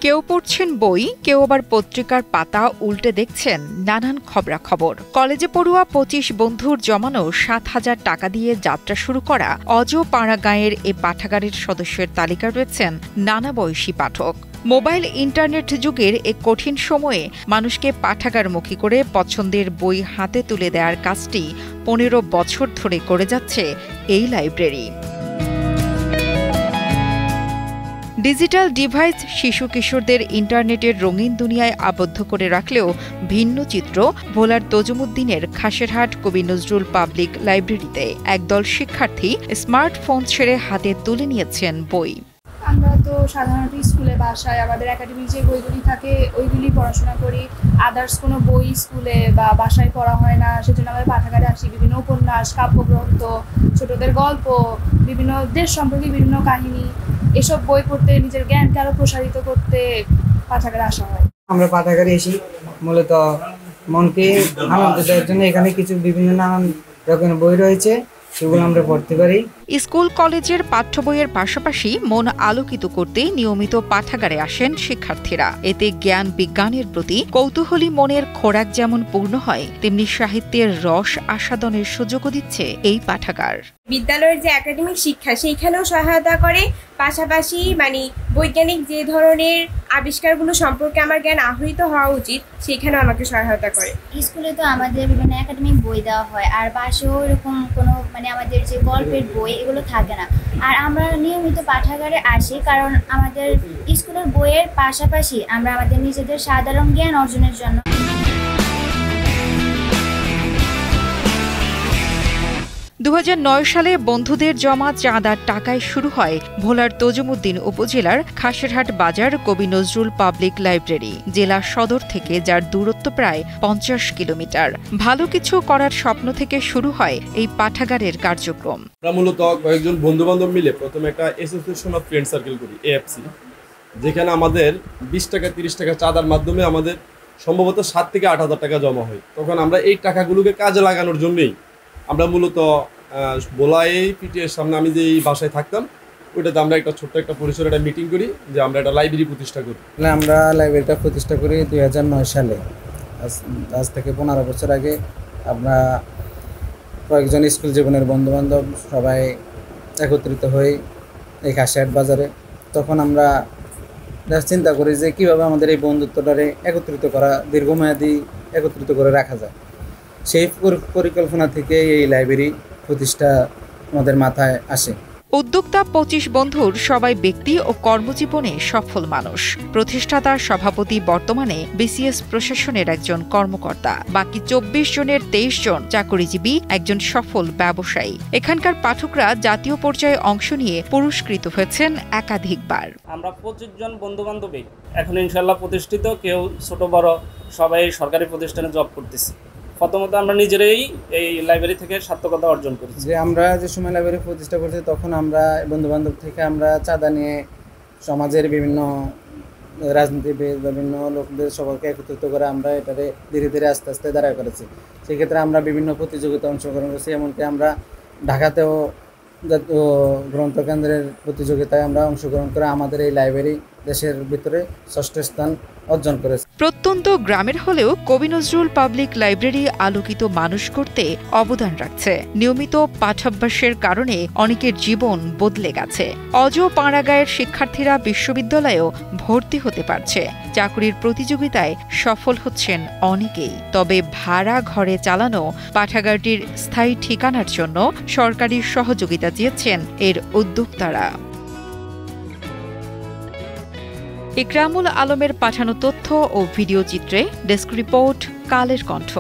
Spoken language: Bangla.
কেউ পড়ছেন বই, কেউ আবার পত্রিকার পাতা উল্টে দেখছেন নানান খবরাখবর। কলেজে পড়ুয়া ২৫ বন্ধুর জমানো ৭,০০০ টাকা দিয়ে যাত্রা শুরু করা অজপাড়াগাঁয়ের এ পাঠাগারের সদস্যের তালিকায় রয়েছেন নানা বয়সী পাঠক। মোবাইল ইন্টারনেট যুগের এ কঠিন সময়ে মানুষকে পাঠাগারমুখী করে পছন্দের বই হাতে তুলে দেওয়ার কাজটি ১৫ বছর ধরে করে যাচ্ছে এই লাইব্রেরি। ডিজিটাল ডিভাইস শিশু কিশোরদের ইন্টারনেটের রঙিন দুনিয়ায় আবদ্ধ করে রাখলেও ভিন্ন চিত্র ভোলার তজুমুদ্দিনের খাসেরহাট কবি নজরুল পাবলিক লাইব্রেরিতে একদল শিক্ষার্থী স্মার্টফোন ছেড়ে হাতে তুলে নিয়েছেন বই। আমরা তো সাধারণত স্কুলে বাসায় আমাদের একাডেমিক যে বইগুলি থাকে ওইগুলি পড়াশোনা করি। আদার্স কোনো বই স্কুলে বা বাসায় পড়া হয় না, সেজন্য আমাদের পাঠাগারে আসি। বিভিন্ন উপন্যাস, কাব্যগ্রন্থ, ছোটদের গল্প, বিভিন্ন দেশ সম্পর্কে বিভিন্ন কাহিনী, এসব বই পড়তে নিজের জ্ঞানকে আরো প্রসারিত করতে পাঠাগারে আসা হয়। আমরা পাঠাগারে এসি মূলত মনকে আনন্দ দেওয়ার জন্য। এখানে কিছু বিভিন্ন নানান রকমের বই রয়েছে, সেগুলো আমরা পড়তে পারি। স্কুল কলেজের পাঠ্য বইয়ের পাশাপাশি মন আলোকিত করতে নিয়মিত পাঠাগারে আসেন শিক্ষার্থীরা। এতে জ্ঞান বিজ্ঞানের প্রতি কৌতূহলী মনের খোরাক যেমন পূর্ণ হয়, তেমনি সাহিত্যের রস আস্বাদনের সুযোগও দিচ্ছে এই পাঠাগার। বিদ্যালয়ের যে একাডেমিক শিক্ষা সেইখানেও সহায়তা করে, পাশাপাশি বৈজ্ঞানিক যে ধরনের আবিষ্কারগুলো সম্পর্কে আমার জ্ঞান আহরিত হওয়া উচিত সেখানেও আমাকে সহায়তা করে। স্কুলে তো আমাদের বিভিন্ন একাডেমিক বই দেওয়া হয়, আর বাসেও এরকম কোনো আমাদের যে গল্পের বই এগুলো থাকে না। আর আমরা নিয়মিত পাঠাগারে আসি কারণ আমাদের স্কুলের বইয়ের পাশাপাশি আমরা আমাদের নিজেদের সাধারণ জ্ঞান অর্জনের জন্য। ২০০৯ সালে বন্ধুদের জমা চাঁদার টাকায় শুরু হয় ভোলার তজুমুদ্দিন উপজেলার খাসেরহাট বাজার কবি নজরুল পাবলিক লাইব্রেরি, জেলা সদর থেকে যার দূরত্ব প্রায় ৫০ কিলোমিটার। ভালো কিছু করার স্বপ্ন থেকে শুরু হয় এই পাঠাগারের কার্যক্রম। আমরা মূলত কয়েকজন বন্ধু বান্ধব মিলে প্রথমে একটা অ্যাসোসিয়েশন অফ ফ্রেন্ড সার্কেল করি, এএফসি, যেখানে আমাদের ২০ টাকা ৩০ টাকা চাঁদার মাধ্যমে আমাদের সম্ভবত ৭ থেকে ৮,০০০ টাকা জমা হয়। তখন আমরা এই টাকাগুলোকে কাজে লাগানোর জন্যই আমরা মূলত বোলাই পিটিএর সামনে আমি যে বাসায় থাকতাম ওইটাতে আমরা একটা ছোট্ট একটা পরিসরে একটা মিটিং করি যে আমরা একটা লাইব্রেরি প্রতিষ্ঠা করি। আমরা লাইব্রেরিটা প্রতিষ্ঠা করি ২০০৯ সালে। আজ থেকে ১৫ বছর আগে আমরা কয়েকজন স্কুল জীবনের বন্ধুবান্ধব সবাই একত্রিত হই এই খাসিরহাট বাজারে। তখন আমরা চিন্তা করি যে কীভাবে আমাদের এই বন্ধুত্বটারে একত্রিত করা, দীর্ঘমেয়াদী একত্রিত করে রাখা যায়। সেই পরিকল্পনা থেকে এই লাইব্রেরি প্রতিষ্ঠা আমাদের মাথায় আসে। উদ্যোক্তা ২৫ বন্ধুর সবাই ব্যক্তি ও কর্মজীবনে সফল মানুষ। প্রতিষ্ঠাতার সভাপতি বর্তমানে বিসিএস প্রশাসনের একজন কর্মকর্তা। বাকি ২৪ জনের ২৩ জন চাকরিজীবী, একজন সফল ব্যবসায়ী। এখানকার পাঠকরা জাতীয় পর্যায়ে অংশ নিয়ে পুরস্কৃত হয়েছেন একাধিকবার। আমরা ২৫ জন বন্ধু বান্ধবী এখন ইনশাল্লাহ প্রতিষ্ঠিত, কেউ ছোট বড় সবাই সরকারি প্রতিষ্ঠানে জব করতেছি। প্রথমত আমরা নিজেরাই এই লাইব্রেরি থেকে সার্থকতা অর্জন করেছি। যে আমরা যে সময় লাইব্রেরি প্রতিষ্ঠা করছি তখন আমরা বন্ধুবান্ধব থেকে আমরা চাঁদা নিয়ে সমাজের বিভিন্ন রাজনীতিবিদ বিভিন্ন লোকদের সবাইকে একত্রিত করে আমরা এটারে ধীরে ধীরে আস্তে আস্তে দাঁড়া করেছি। সেক্ষেত্রে আমরা বিভিন্ন প্রতিযোগিতায় অংশগ্রহণ করেছি, এমনকি আমরা ঢাকাতেও জাতীয় গ্রন্থকেন্দ্রের প্রতিযোগিতায় আমরা অংশগ্রহণ করে আমাদের এই লাইব্রেরি দেশের ভিতরে ৬ষ্ঠ স্থান অর্জন করেছে। প্রত্যন্ত গ্রামের হলেও কবি নজরুল পাবলিক লাইব্রেরি আলোকিত মানুষ করতে অবদান রাখছে। নিয়মিত পাঠাভ্যাসের কারণে অনেকের জীবন বদলে গেছে। অজপাড়াগাঁয়ের শিক্ষার্থীরা বিশ্ববিদ্যালয়েও ভর্তি হতে পারছে। চাকরির প্রতিযোগিতায় সফল হচ্ছেন অনেকেই। তবে ভাড়া ঘরে চালানো পাঠাগারটির স্থায়ী ঠিকানার জন্য সরকারি সহযোগিতা চেয়েছেন এর উদ্যোক্তারা। ইকরামুল আলমের পাঠানো তথ্য ও ভিডিও চিত্রে ডেস্ক রিপোর্ট, কালের কণ্ঠ।